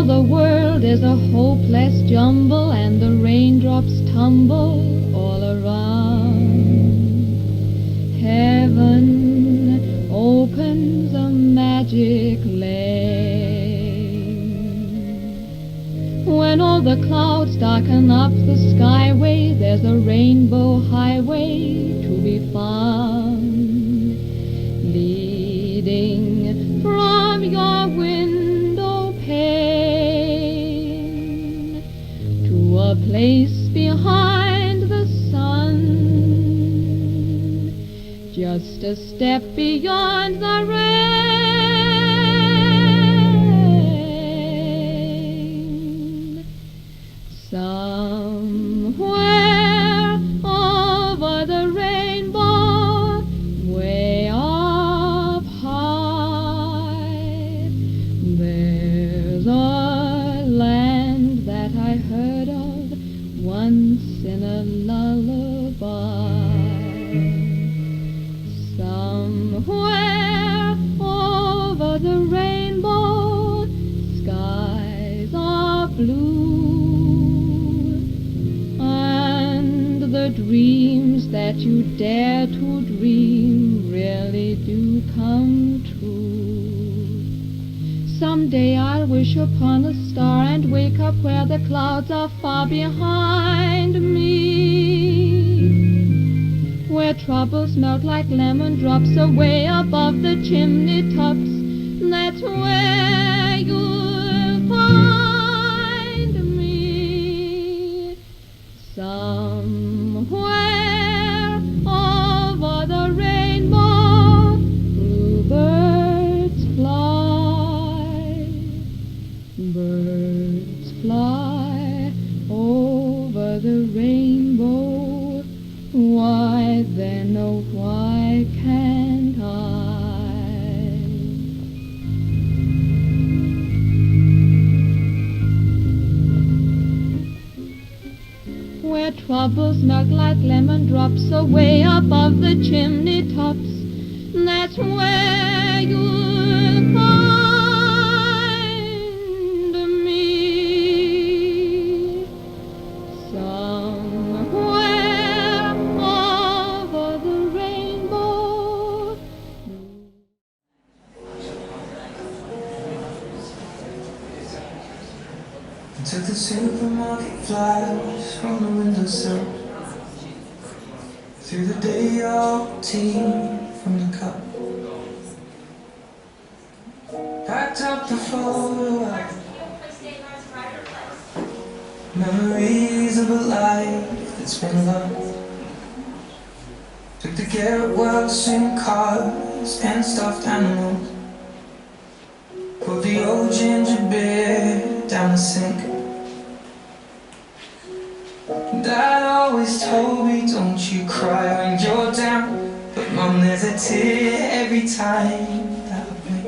the world is a hopeless jumble, and the raindrops tumble all around. Heaven opens a magic lane. When all the clouds darken up the skyway, there's a rainbow highway to be found, leading from your window pane to a place behind the sun, just a step beyond the rain. Somewhere over the rainbow, way up high, there's a land that I heard of once in a lullaby. Somewhere over the rainbow, skies are blue, and the dreams that you dare to dream really do come true. Someday I'll wish upon a star and wake up where the clouds are far behind me, where troubles melt like lemon drops away above the chimney tops. That's where you'll find me. Somewhere over the rainbow, bluebirds fly. Birds fly over the rainbow. Why then, oh, why can't I? Where troubles melt like lemon drops away above the chimney tops, that's where you'll find me. Somewhere over the rainbow. I took the supermarket flyers from the windowsill, threw the day old tea from the cup, packed up the photo album, memories of a life that's been loved. Took the get well sing cars and stuffed animals, poured the old ginger beer down the sink. Dad always told me, don't you cry when you're down, but Mum, there's a tear every time that I blink.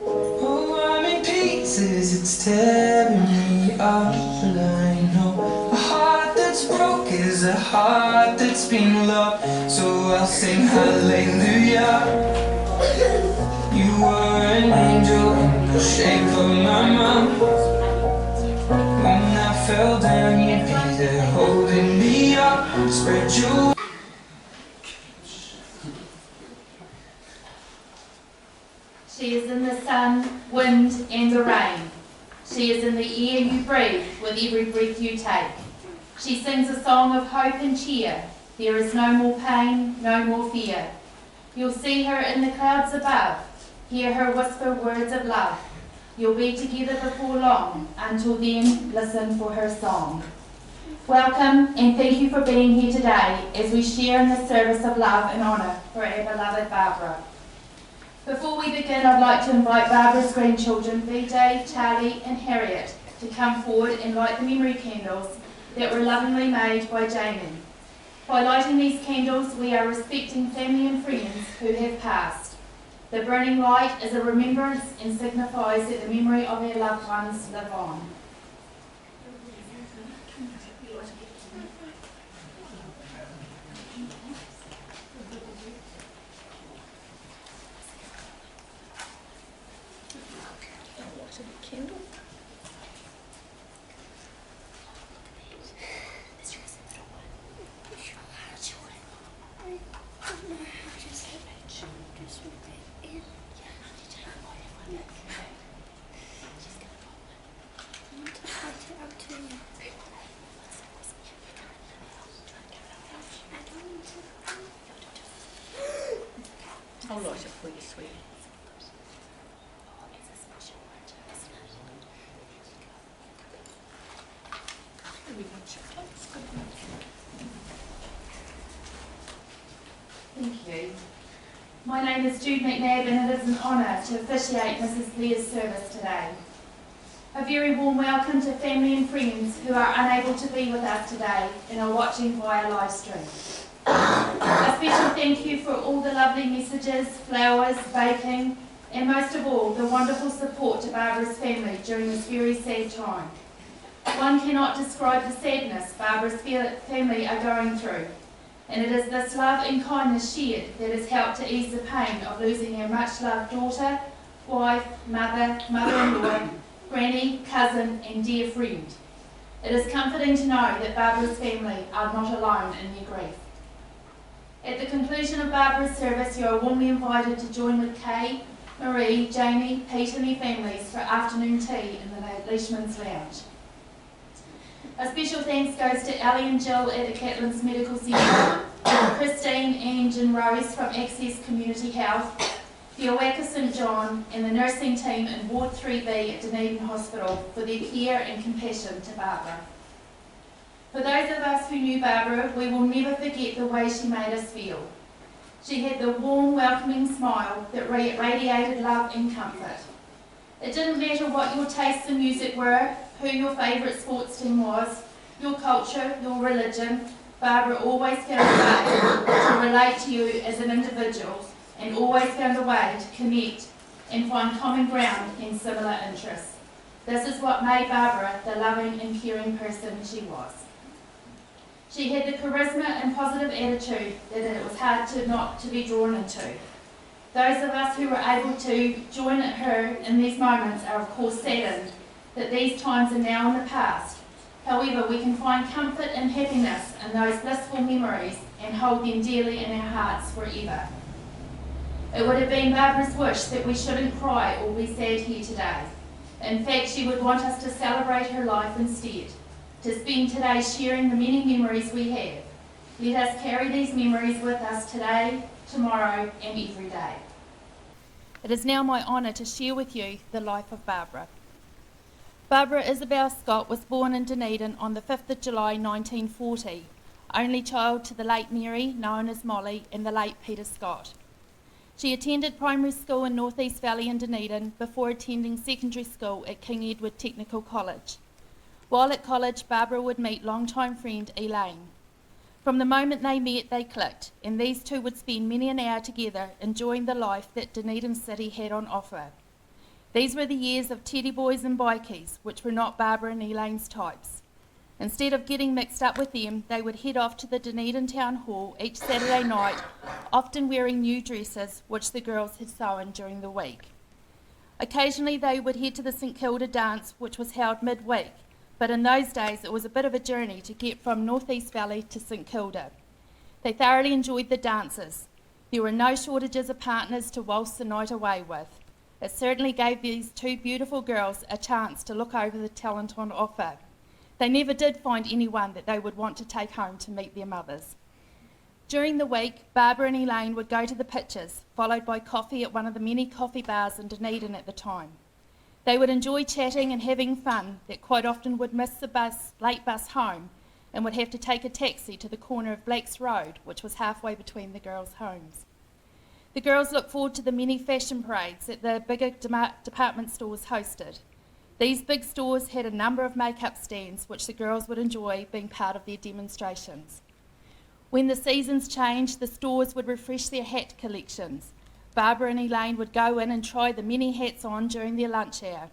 Oh, I'm in pieces, it's tearing me up, and I know a heart that's broke is a heart that's been loved. So I'll sing hallelujah. You were an angel in the shape of my mom. When I fell down, you'd be there holding me up. Spread your... She is in the sun, wind and the rain. She is in the air you breathe with every breath you take. She sings a song of hope and cheer. There is no more pain, no more fear. You'll see her in the clouds above, hear her whisper words of love. You'll be together before long. Until then, listen for her song. Welcome and thank you for being here today as we share in the service of love and honour for our beloved Barbara. Before we begin, I'd like to invite Barbara's grandchildren, BJ, Charlie and Harriet, to come forward and light the memory candles that were lovingly made by Jamie. By lighting these candles, we are respecting family and friends who have passed. The burning light is a remembrance and signifies that the memory of our loved ones live on. Is it a candle? I'll light it for you, sweetie. Here we go, chocolate. It's good. Thank you. My name is Jude McNabb and it is an honour to officiate Mrs. Blair's service today. A very warm welcome to family and friends who are unable to be with us today and are watching via live stream. A special thank you for all the lovely messages, flowers, baking, and most of all, the wonderful support to Barbara's family during this very sad time. One cannot describe the sadness Barbara's family are going through, and it is this love and kindness shared that has helped to ease the pain of losing our much-loved daughter, wife, mother, mother-in-law, granny, cousin, and dear friend. It is comforting to know that Barbara's family are not alone in their grief. At the conclusion of Barbara's service, you are warmly invited to join with Kay, Marie, Jamie, Pete and their families for afternoon tea in the Leishman's Lounge. A special thanks goes to Ellie and Jill at the Catlins Medical Centre, Christine, Ange and Rose from Access Community Health, the Awaka St John and the nursing team in Ward 3B at Dunedin Hospital for their care and compassion to Barbara. For those of us who knew Barbara, we will never forget the way she made us feel. She had the warm, welcoming smile that radiated love and comfort. It didn't matter what your tastes in music were, who your favourite sports team was, your culture, your religion, Barbara always found a way to relate to you as an individual and always found a way to connect and find common ground and similar interests. This is what made Barbara the loving and caring person she was. She had the charisma and positive attitude that it was hard not to be drawn into. Those of us who were able to join her in these moments are of course saddened that these times are now in the past. However, we can find comfort and happiness in those blissful memories and hold them dearly in our hearts forever. It would have been Barbara's wish that we shouldn't cry or be sad here today. In fact, she would want us to celebrate her life instead, to spend today sharing the many memories we have. Let us carry these memories with us today, tomorrow, and every day. It is now my honour to share with you the life of Barbara. Barbara Isobel Scott was born in Dunedin on the 5th of July 1940, only child to the late Mary, known as Molly, and the late Peter Scott. She attended primary school in North East Valley in Dunedin before attending secondary school at King Edward Technical College. While at college, Barbara would meet longtime friend Elaine. From the moment they met, they clicked, and these two would spend many an hour together enjoying the life that Dunedin City had on offer. These were the years of teddy boys and bikies, which were not Barbara and Elaine's types. Instead of getting mixed up with them, they would head off to the Dunedin Town Hall each Saturday night, often wearing new dresses which the girls had sewn during the week. Occasionally they would head to the St Kilda dance, which was held midweek, but in those days it was a bit of a journey to get from North East Valley to St Kilda. They thoroughly enjoyed the dances. There were no shortages of partners to waltz the night away with. It certainly gave these two beautiful girls a chance to look over the talent on offer. They never did find anyone that they would want to take home to meet their mothers. During the week, Barbara and Elaine would go to the pictures, followed by coffee at one of the many coffee bars in Dunedin at the time. They would enjoy chatting and having fun that quite often would miss the late bus home and would have to take a taxi to the corner of Blacks Road, which was halfway between the girls' homes. The girls looked forward to the many fashion parades that the bigger department stores hosted. These big stores had a number of makeup stands which the girls would enjoy being part of their demonstrations. When the seasons changed, the stores would refresh their hat collections. Barbara and Elaine would go in and try the many hats on during their lunch hour.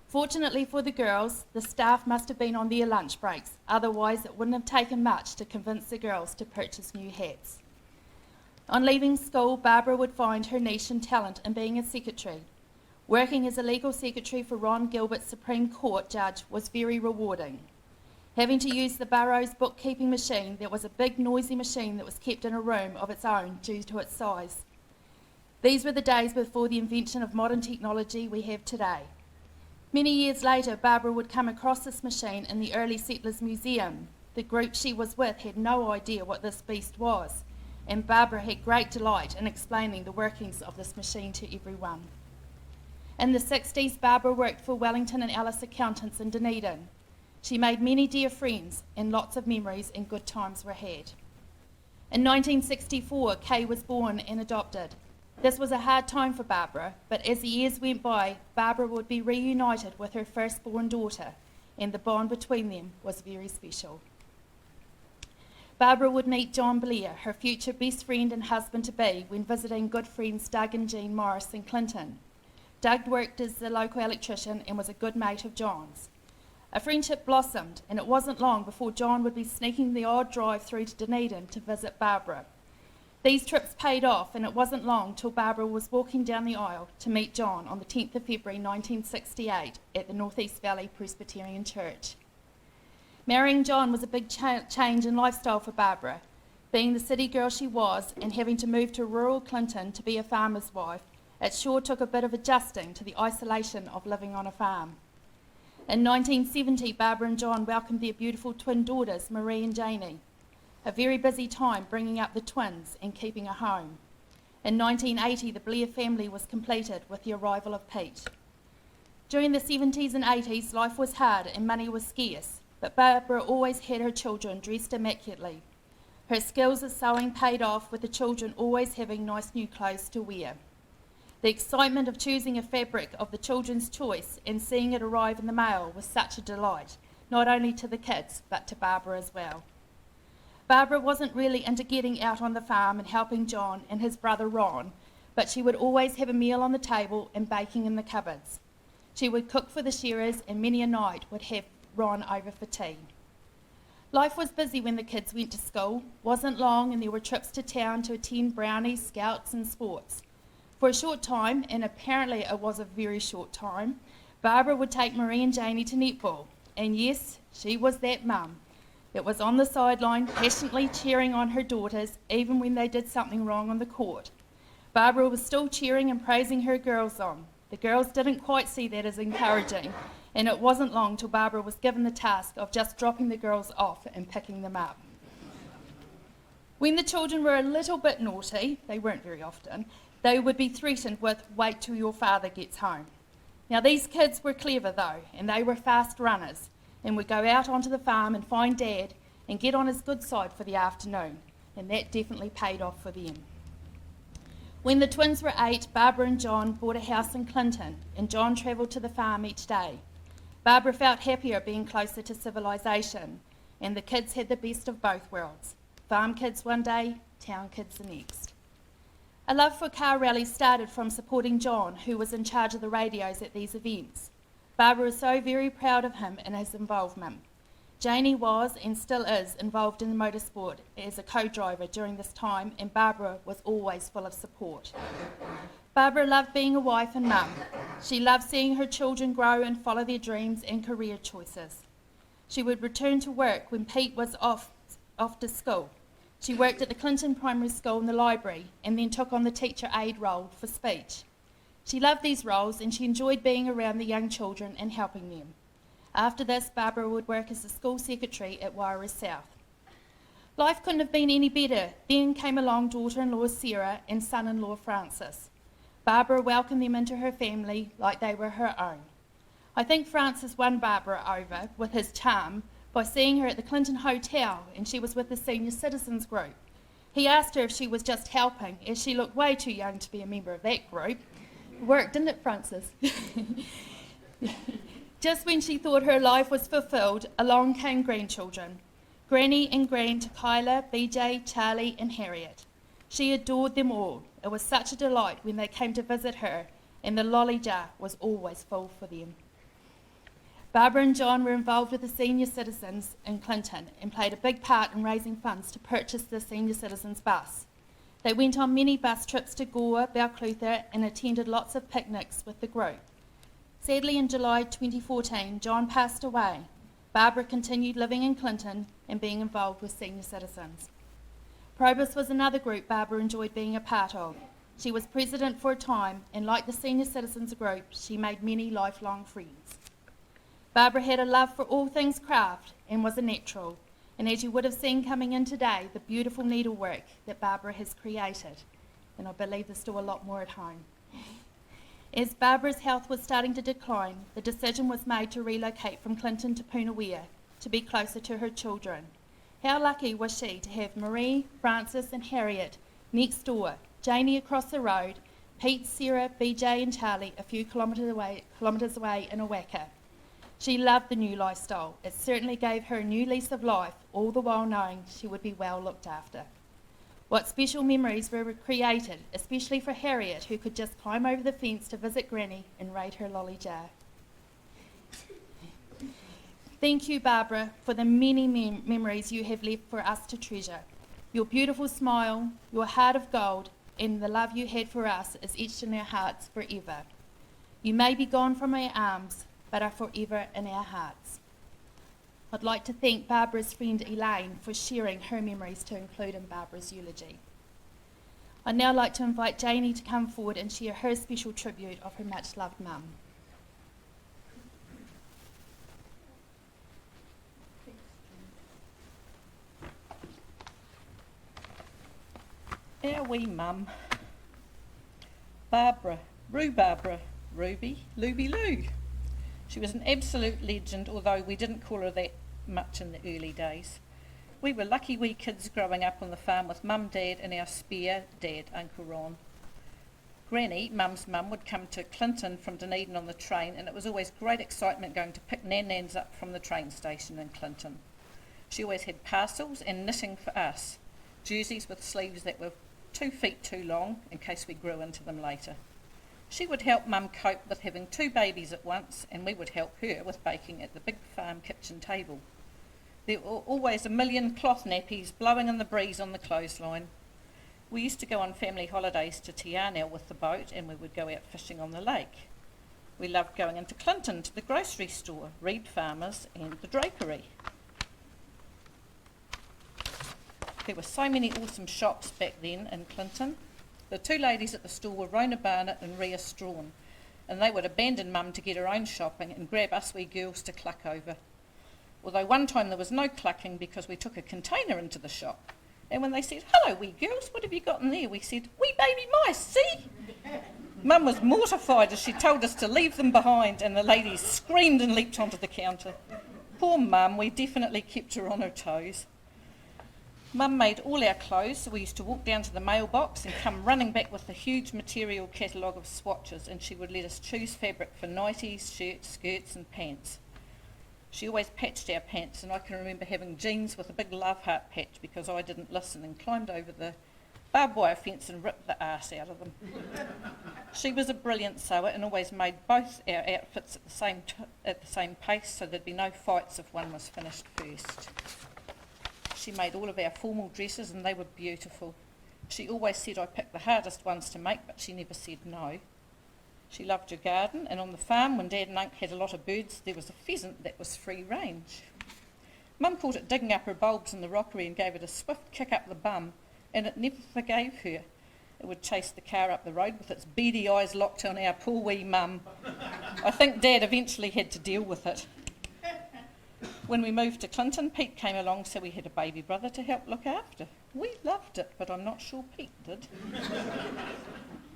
Fortunately for the girls, the staff must have been on their lunch breaks, otherwise it wouldn't have taken much to convince the girls to purchase new hats. On leaving school, Barbara would find her niche and talent in being a secretary. Working as a legal secretary for Ron Gilbert's Supreme Court judge was very rewarding. Having to use the borough's bookkeeping machine, that was a big noisy machine that was kept in a room of its own due to its size. These were the days before the invention of modern technology we have today. Many years later, Barbara would come across this machine in the Early Settlers Museum. The group she was with had no idea what this beast was, and Barbara had great delight in explaining the workings of this machine to everyone. In the 60s, Barbara worked for Wellington and Ellis Accountants in Dunedin. She made many dear friends, and lots of memories and good times were had. In 1964, Kay was born and adopted. This was a hard time for Barbara, but as the years went by, Barbara would be reunited with her firstborn daughter, and the bond between them was very special. Barbara would meet John Blair, her future best friend and husband-to-be, when visiting good friends Doug and Jean Morris in Clinton. Doug worked as the local electrician and was a good mate of John's. A friendship blossomed, and it wasn't long before John would be sneaking the odd drive through to Dunedin to visit Barbara. These trips paid off, and it wasn't long till Barbara was walking down the aisle to meet John on the 10th of February 1968 at the North East Valley Presbyterian Church. Marrying John was a big change in lifestyle for Barbara. Being the city girl she was and having to move to rural Clinton to be a farmer's wife, it sure took a bit of adjusting to the isolation of living on a farm. In 1970, Barbara and John welcomed their beautiful twin daughters, Marie and Janie. A very busy time bringing up the twins and keeping a home. In 1980, the Blair family was completed with the arrival of Pete. During the 70s and 80s, life was hard and money was scarce, but Barbara always had her children dressed immaculately. Her skills of sewing paid off, with the children always having nice new clothes to wear. The excitement of choosing a fabric of the children's choice and seeing it arrive in the mail was such a delight, not only to the kids, but to Barbara as well. Barbara wasn't really into getting out on the farm and helping John and his brother Ron, but she would always have a meal on the table and baking in the cupboards. She would cook for the shearers, and many a night would have Ron over for tea. Life was busy when the kids went to school, wasn't long, and there were trips to town to attend brownies, scouts and sports. For a short time, and apparently it was a very short time, Barbara would take Marie and Janie to netball, and yes, she was that mum that was on the sideline passionately cheering on her daughters even when they did something wrong on the court. Barbara was still cheering and praising her girls on. The girls didn't quite see that as encouraging, and it wasn't long till Barbara was given the task of just dropping the girls off and picking them up. When the children were a little bit naughty, they weren't very often, they would be threatened with, "Wait till your father gets home." Now these kids were clever though, and they were fast runners, and would go out onto the farm and find Dad and get on his good side for the afternoon, and that definitely paid off for them. When the twins were 8, Barbara and John bought a house in Clinton, and John travelled to the farm each day. Barbara felt happier being closer to civilization, and the kids had the best of both worlds. Farm kids one day, town kids the next. A love for car rallies started from supporting John, who was in charge of the radios at these events. Barbara was so very proud of him and his involvement. Janie was, and still is, involved in motorsport as a co-driver during this time, and Barbara was always full of support. Barbara loved being a wife and mum. She loved seeing her children grow and follow their dreams and career choices. She would return to work when Pete was off to school. She worked at the Clinton Primary School in the library and then took on the teacher aide role for speech. She loved these roles and she enjoyed being around the young children and helping them. After this, Barbara would work as the school secretary at Wairau South. Life couldn't have been any better. Then came along daughter-in-law Sarah and son-in-law Francis. Barbara welcomed them into her family like they were her own. I think Francis won Barbara over with his charm by seeing her at the Clinton Hotel, and she was with the senior citizens group. He asked her if she was just helping, as she looked way too young to be a member of that group. Worked, didn't it, Francis? Just when she thought her life was fulfilled, along came grandchildren. Granny and Gran to Kyla, BJ, Charlie and Harriet. She adored them all. It was such a delight when they came to visit her, and the lolly jar was always full for them. Barbara and John were involved with the senior citizens in Clinton and played a big part in raising funds to purchase the senior citizens bus. They went on many bus trips to Gore, Balclutha, and attended lots of picnics with the group. Sadly, in July 2014, John passed away. Barbara continued living in Clinton and being involved with senior citizens. Probus was another group Barbara enjoyed being a part of. She was president for a time, and like the senior citizens group, she made many lifelong friends. Barbara had a love for all things craft and was a natural, and as you would have seen coming in today, the beautiful needlework that Barbara has created, and I believe there's still a lot more at home. As Barbara's health was starting to decline, the decision was made to relocate from Clinton to Punawea to be closer to her children. How lucky was she to have Marie, Frances and Harriet next door, Janie across the road, Pete, Sarah, BJ and Charlie a few kilometres away in Awaka. She loved the new lifestyle. It certainly gave her a new lease of life, all the while knowing she would be well looked after. What special memories were created, especially for Harriet, who could just climb over the fence to visit Granny and raid her lolly jar. Thank you, Barbara, for the many memories you have left for us to treasure. Your beautiful smile, your heart of gold, and the love you had for us is etched in our hearts forever. You may be gone from our arms, but are forever in our hearts. I'd like to thank Barbara's friend Elaine for sharing her memories to include in Barbara's eulogy. I'd now like to invite Janie to come forward and share her special tribute of her much-loved mum. Our wee mum, Barbara, Ruby, Luby Lou. She was an absolute legend, although we didn't call her that much in the early days. We were lucky wee kids growing up on the farm with Mum, Dad and our spare dad, Uncle Ron. Granny, Mum's mum, would come to Clinton from Dunedin on the train, and it was always great excitement going to pick Nan-Nans up from the train station in Clinton. She always had parcels and knitting for us, jerseys with sleeves that were 2 feet too long in case we grew into them later. She would help Mum cope with having 2 babies at once, and we would help her with baking at the big farm kitchen table. There were always a million cloth nappies blowing in the breeze on the clothesline. We used to go on family holidays to Te Anau with the boat, and we would go out fishing on the lake. We loved going into Clinton to the grocery store, Reed Farmers and the drapery. There were so many awesome shops back then in Clinton. The 2 ladies at the store were Rona Barnett and Rhea Strawn, and they would abandon Mum to get her own shopping and grab us wee girls to cluck over. Although one time there was no clucking because we took a container into the shop, and when they said, "Hello wee girls, what have you got in there?" we said, "Wee baby mice, see?" Mum was mortified as she told us to leave them behind, and the ladies screamed and leapt onto the counter. Poor Mum, we definitely kept her on her toes. Mum made all our clothes, so we used to walk down to the mailbox and come running back with a huge material catalogue of swatches, and she would let us choose fabric for nighties, shirts, skirts and pants. She always patched our pants, and I can remember having jeans with a big love heart patch because I didn't listen and climbed over the barbed wire fence and ripped the arse out of them. She was a brilliant sewer and always made both our outfits at the same pace, so there'd be no fights if one was finished first. She made all of our formal dresses and they were beautiful. She always said I picked the hardest ones to make, but she never said no. She loved her garden, and on the farm when Dad and Unc had a lot of birds, there was a pheasant that was free range. Mum caught it digging up her bulbs in the rockery and gave it a swift kick up the bum, and it never forgave her. It would chase the car up the road with its beady eyes locked on our poor wee mum. I think Dad eventually had to deal with it. When we moved to Clinton, Pete came along, so we had a baby brother to help look after. We loved it, but I'm not sure Pete did.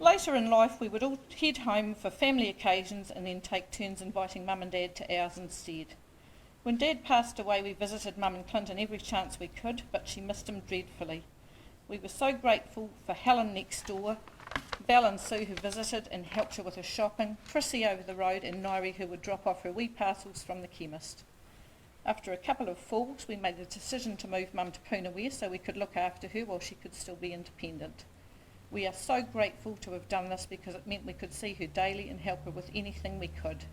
Later in life, we would all head home for family occasions and then take turns inviting Mum and Dad to ours instead. When Dad passed away, we visited Mum in Clinton every chance we could, but she missed him dreadfully. We were so grateful for Helen next door, Belle and Sue who visited and helped her with her shopping, Prissy over the road and Nairi who would drop off her wee parcels from the chemist. After a couple of falls, we made the decision to move Mum to Punawea so we could look after her while she could still be independent. We are so grateful to have done this because it meant we could see her daily and help her with anything we could.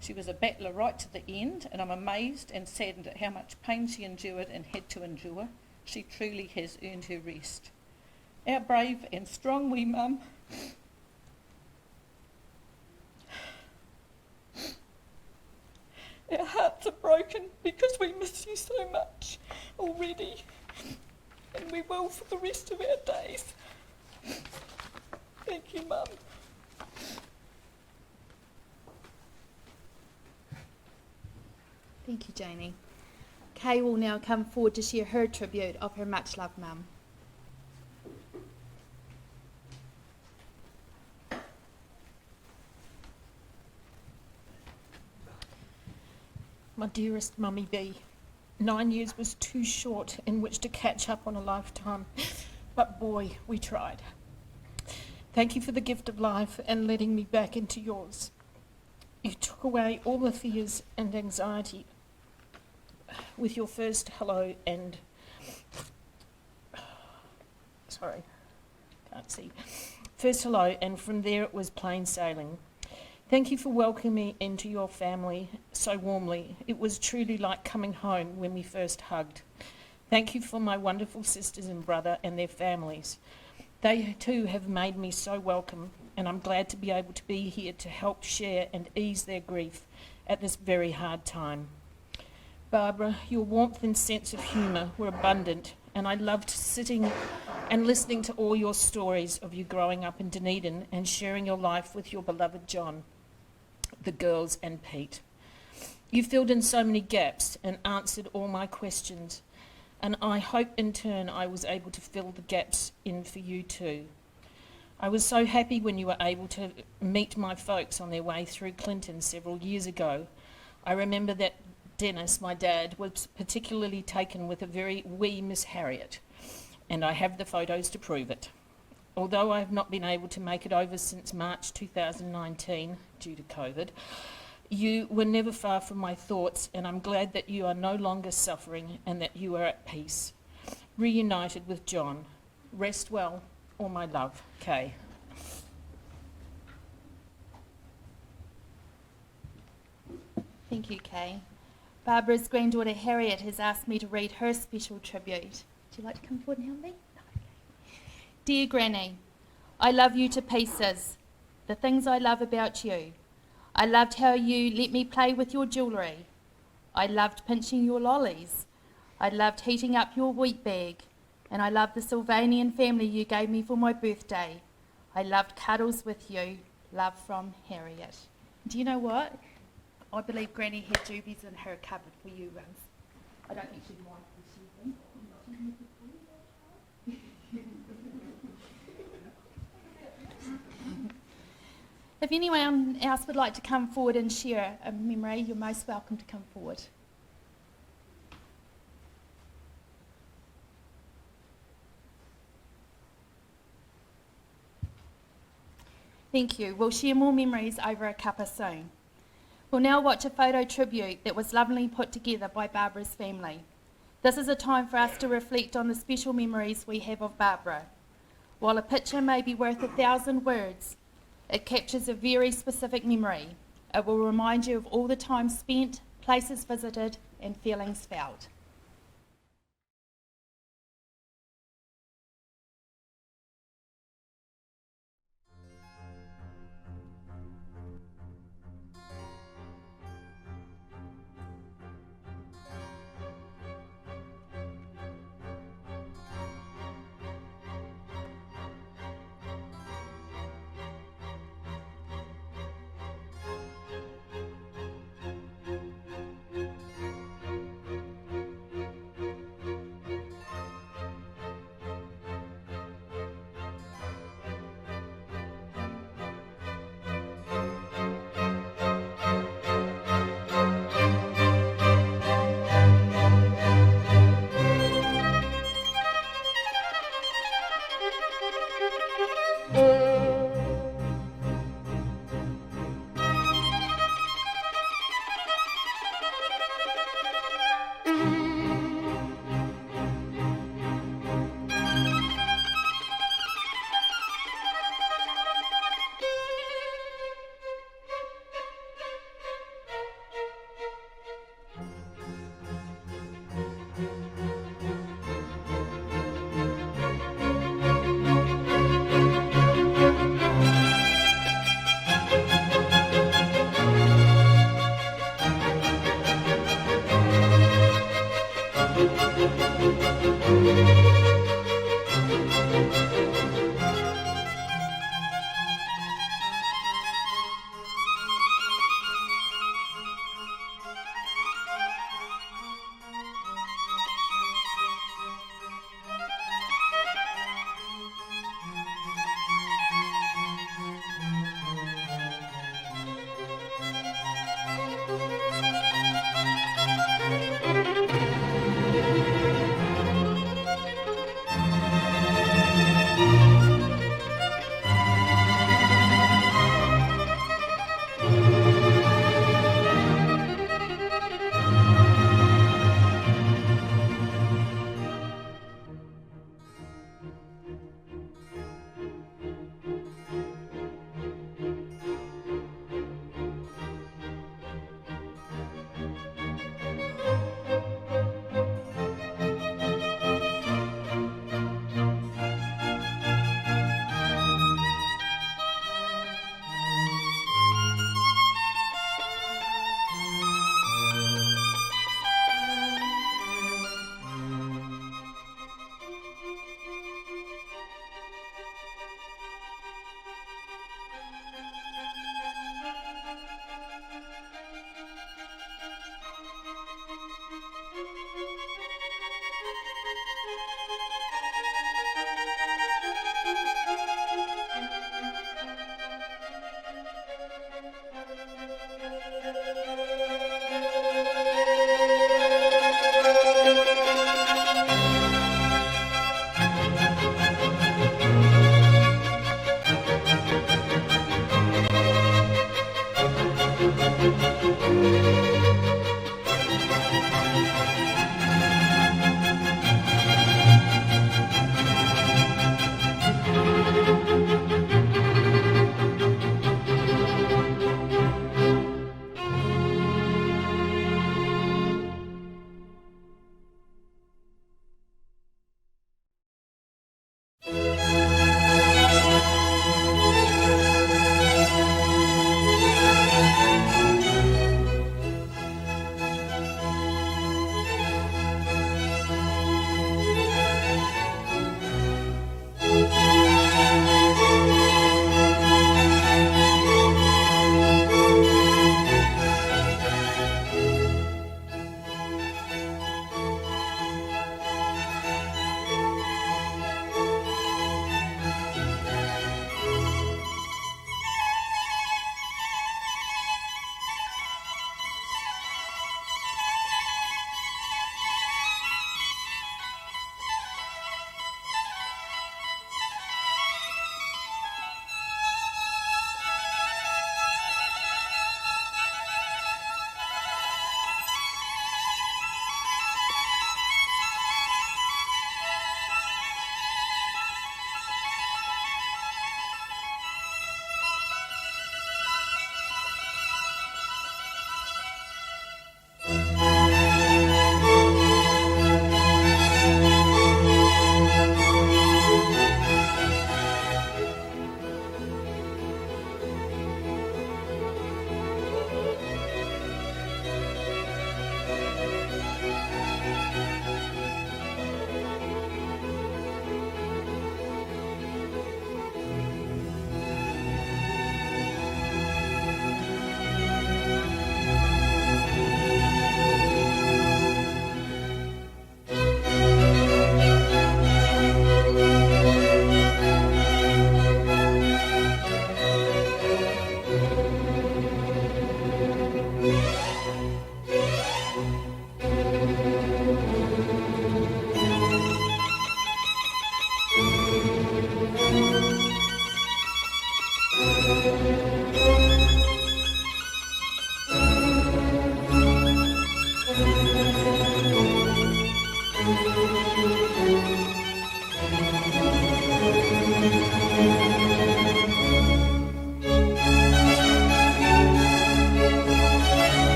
She was a battler right to the end, and I'm amazed and saddened at how much pain she endured and had to endure. She truly has earned her rest. Our brave and strong wee mum. Our hearts are broken because we miss you so much already, and we will for the rest of our days. Thank you, Mum. Thank you, Janie. Kay will now come forward to share her tribute of her much-loved mum. My dearest Mummy B, 9 years was too short in which to catch up on a lifetime, but boy, we tried. Thank you for the gift of life and letting me back into yours. You took away all the fears and anxiety with your first hello and... Sorry, can't see. First hello, and from there it was plain sailing. Thank you for welcoming me into your family so warmly. It was truly like coming home when we first hugged. Thank you for my wonderful sisters and brother and their families. They too have made me so welcome, and I'm glad to be able to be here to help share and ease their grief at this very hard time. Barbara, your warmth and sense of humour were abundant, and I loved sitting and listening to all your stories of you growing up in Dunedin and sharing your life with your beloved John, the girls and Pete. You filled in so many gaps and answered all my questions, and I hope in turn I was able to fill the gaps in for you too. I was so happy when you were able to meet my folks on their way through Clinton several years ago. I remember that Dennis, my dad, was particularly taken with a very wee Miss Harriet, and I have the photos to prove it. Although I have not been able to make it over since March 2019 due to COVID, you were never far from my thoughts, and I'm glad that you are no longer suffering and that you are at peace. Reunited with John. Rest well, all my love, Kay. Thank you, Kay. Barbara's granddaughter Harriet has asked me to read her special tribute. Would you like to come forward and help me? No, okay. Dear Granny, I love you to pieces. The things I love about you. I loved how you let me play with your jewellery. I loved pinching your lollies. I loved heating up your wheat bag. And I loved the Sylvanian family you gave me for my birthday. I loved cuddles with you. Love from Harriet. Do you know what? I believe Granny had doobies in her cupboard for you once. I don't think she'd mind receiving. If anyone else would like to come forward and share a memory, you're most welcome to come forward. Thank you. We'll share more memories over a cuppa soon. We'll now watch a photo tribute that was lovingly put together by Barbara's family. This is a time for us to reflect on the special memories we have of Barbara. While a picture may be worth 1,000 words, it captures a very specific memory. It will remind you of all the time spent, places visited, and feelings felt.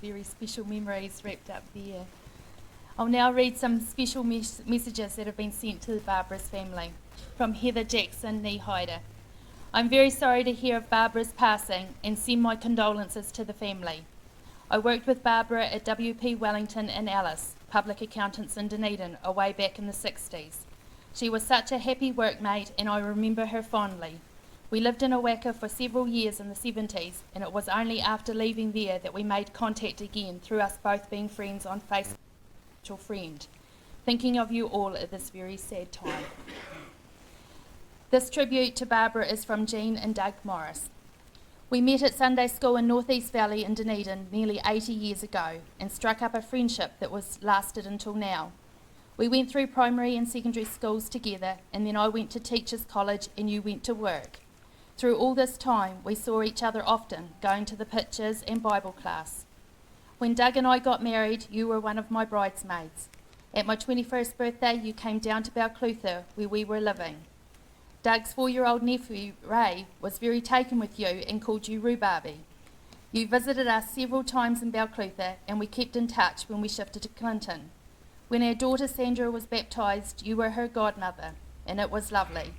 very special memories wrapped up there. I'll now read some special messages that have been sent to Barbara's family. From Heather Jackson, Neehider. I'm very sorry to hear of Barbara's passing and send my condolences to the family. I worked with Barbara at WP Wellington and Alice, public accountants in Dunedin, away back in the 60s. She was such a happy workmate and I remember her fondly. We lived in Owaka for several years in the 70s and it was only after leaving there that we made contact again through us both being friends on Facebook. Mutual friend. Thinking of you all at this very sad time. This tribute to Barbara is from Jean and Doug Morris. We met at Sunday school in North East Valley in Dunedin nearly 80 years ago and struck up a friendship that was lasted until now. We went through primary and secondary schools together and then I went to Teachers College and you went to work. Through all this time we saw each other often, going to the pictures and Bible class. When Doug and I got married, you were one of my bridesmaids. At my 21st birthday you came down to Balclutha where we were living. Doug's 4-year-old nephew, Ray, was very taken with you and called you Rhubarby. You visited us several times in Balclutha and we kept in touch when we shifted to Clinton. When our daughter Sandra was baptised, you were her godmother, and it was lovely.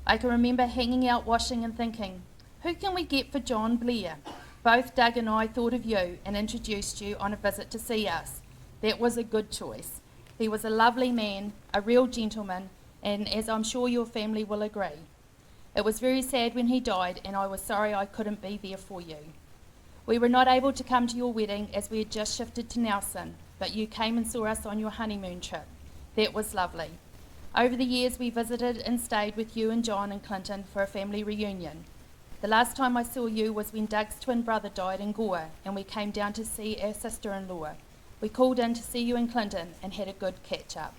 I can remember hanging out washing and thinking, who can we get for John Blair? Both Doug and I thought of you and introduced you on a visit to see us. That was a good choice. He was a lovely man, a real gentleman, and as I'm sure your family will agree. It was very sad when he died and I was sorry I couldn't be there for you. We were not able to come to your wedding as we had just shifted to Nelson, but you came and saw us on your honeymoon trip. That was lovely. Over the years we visited and stayed with you and John in Clinton for a family reunion. The last time I saw you was when Doug's twin brother died in Gore and we came down to see our sister-in-law. We called in to see you in Clinton and had a good catch-up.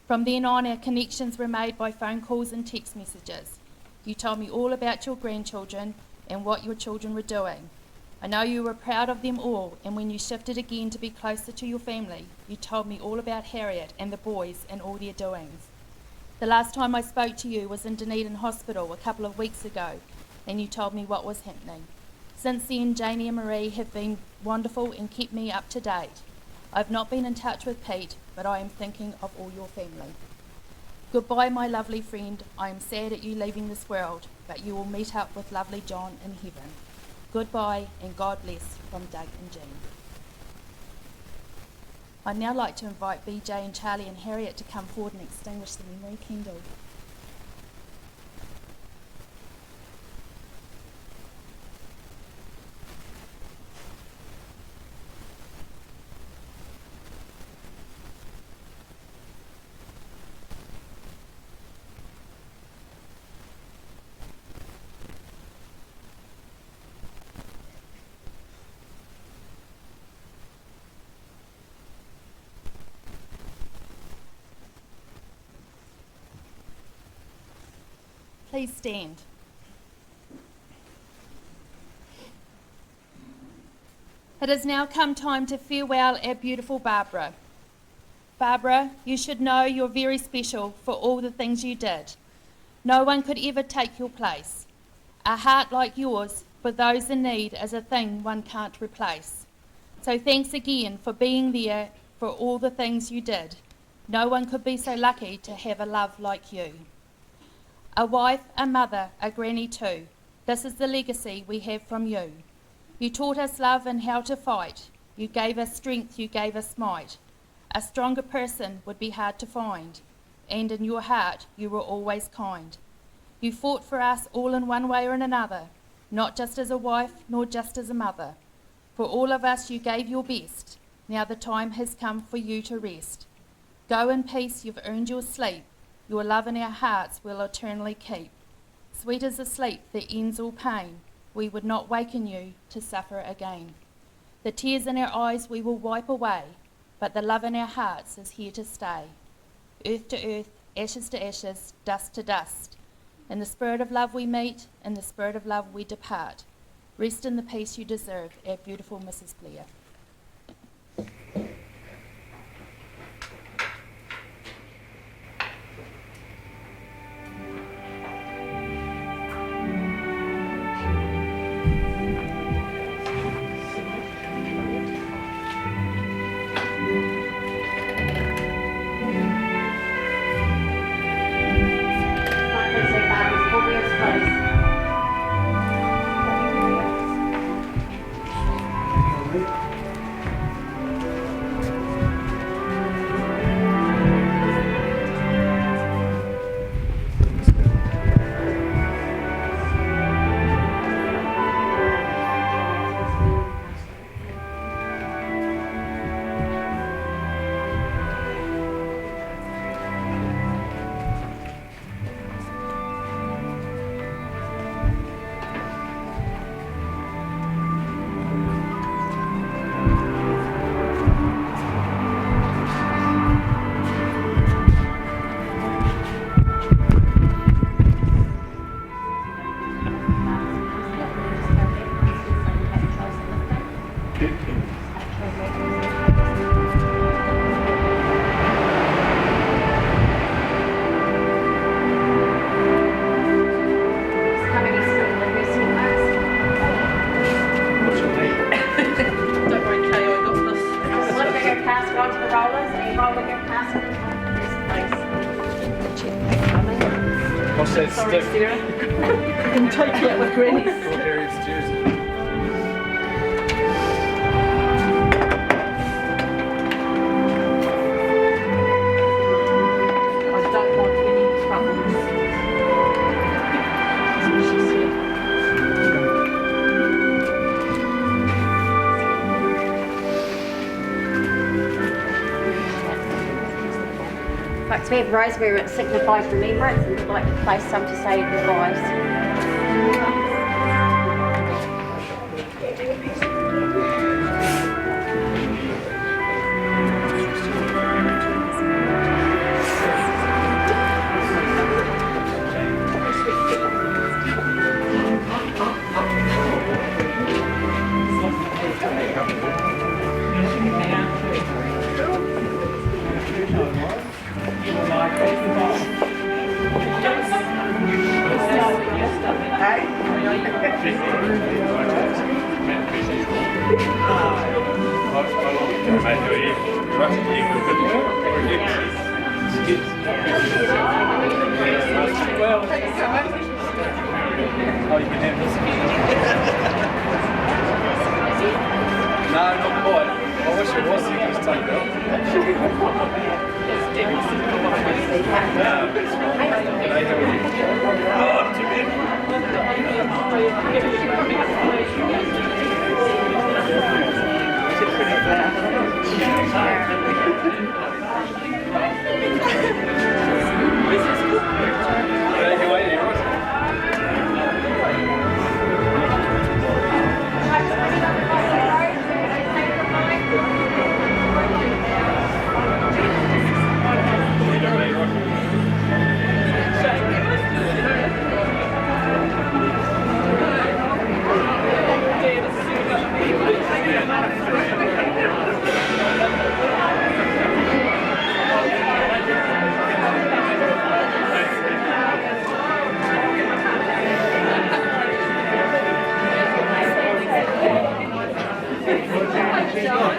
From then on our connections were made by phone calls and text messages. You told me all about your grandchildren and what your children were doing. I know you were proud of them all, and when you shifted again to be closer to your family, you told me all about Harriet and the boys and all their doings. The last time I spoke to you was in Dunedin Hospital a couple of weeks ago, and you told me what was happening. Since then, Janie and Marie have been wonderful and kept me up to date. I've not been in touch with Pete, but I am thinking of all your family. Goodbye, my lovely friend. I am sad at you leaving this world, but you will meet up with lovely John in heaven. Goodbye and God bless from Doug and Jean. I'd now like to invite BJ and Charlie and Harriet to come forward and extinguish the memory candle. Please stand. It has now come time to farewell our beautiful Barbara. Barbara, you should know you're very special for all the things you did. No one could ever take your place. A heart like yours for those in need is a thing one can't replace. So thanks again for being there for all the things you did. No one could be so lucky to have a love like you. A wife, a mother, a granny too. This is the legacy we have from you. You taught us love and how to fight. You gave us strength, you gave us might. A stronger person would be hard to find. And in your heart, you were always kind. You fought for us all in one way or in another, not just as a wife, nor just as a mother. For all of us, you gave your best. Now the time has come for you to rest. Go in peace, you've earned your sleep. Your love in our hearts we'll eternally keep. Sweet as a sleep that ends all pain, we would not waken you to suffer again. The tears in our eyes we will wipe away, but the love in our hearts is here to stay. Earth to earth, ashes to ashes, dust to dust. In the spirit of love we meet, in the spirit of love we depart. Rest in the peace you deserve, our beautiful Mrs. Blair. said Sorry, stiff. Sarah. I can take you out with Granny. Period stews. I don't want any troubles. That's what she said. Like, we have rosemary, it signifies remembrance, and we'd like to place some to say goodbyes. Oh, you can have this. No, not quite. I wish it was, you can just take it off. Oh, too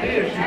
Yeah.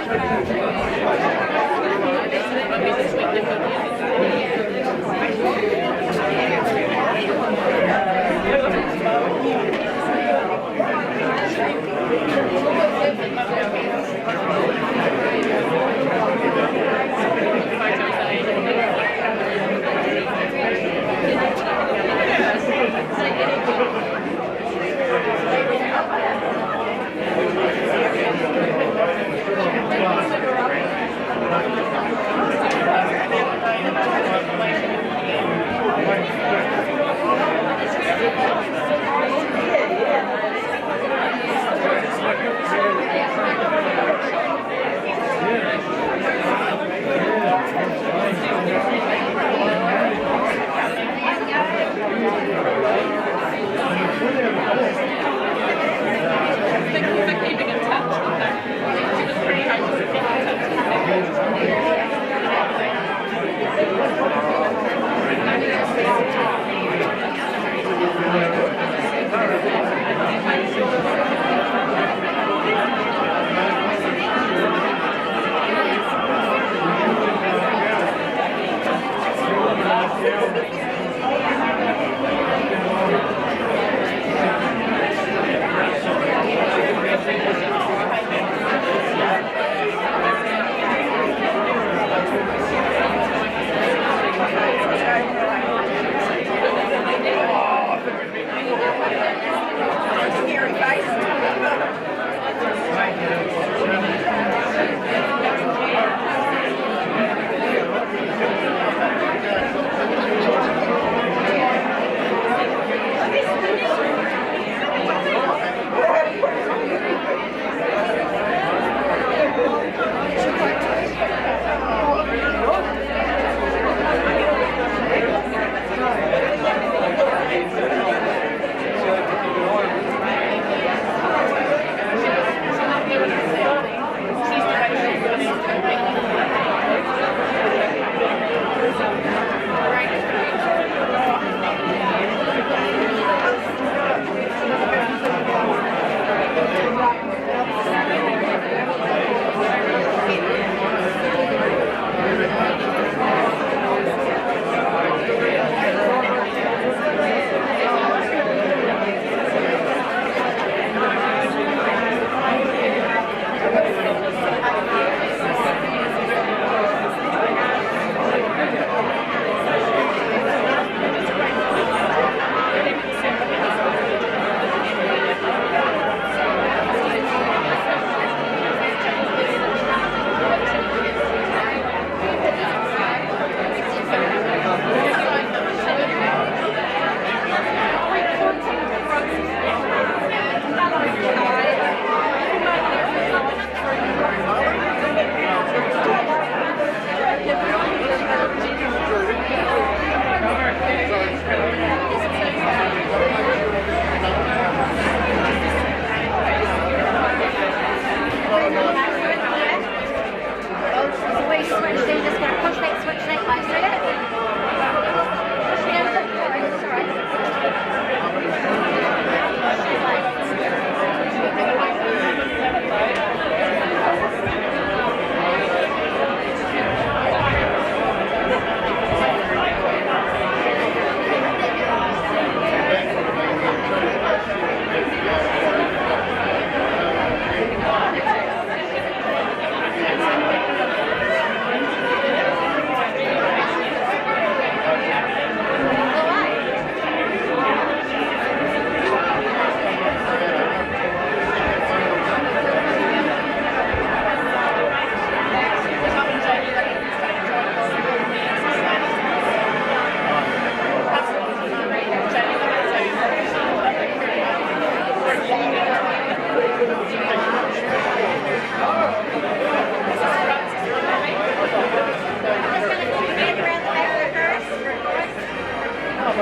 I'm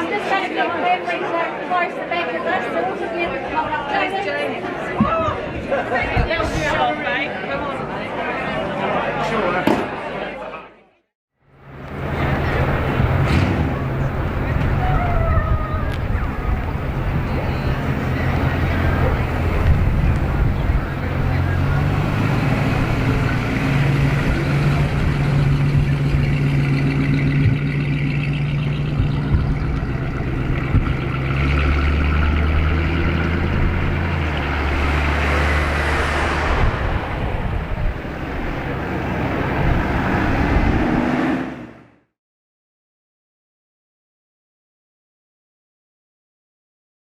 just going to get my memory so close the back of this and also get it come up. Little shot, mate. Come on. Sure.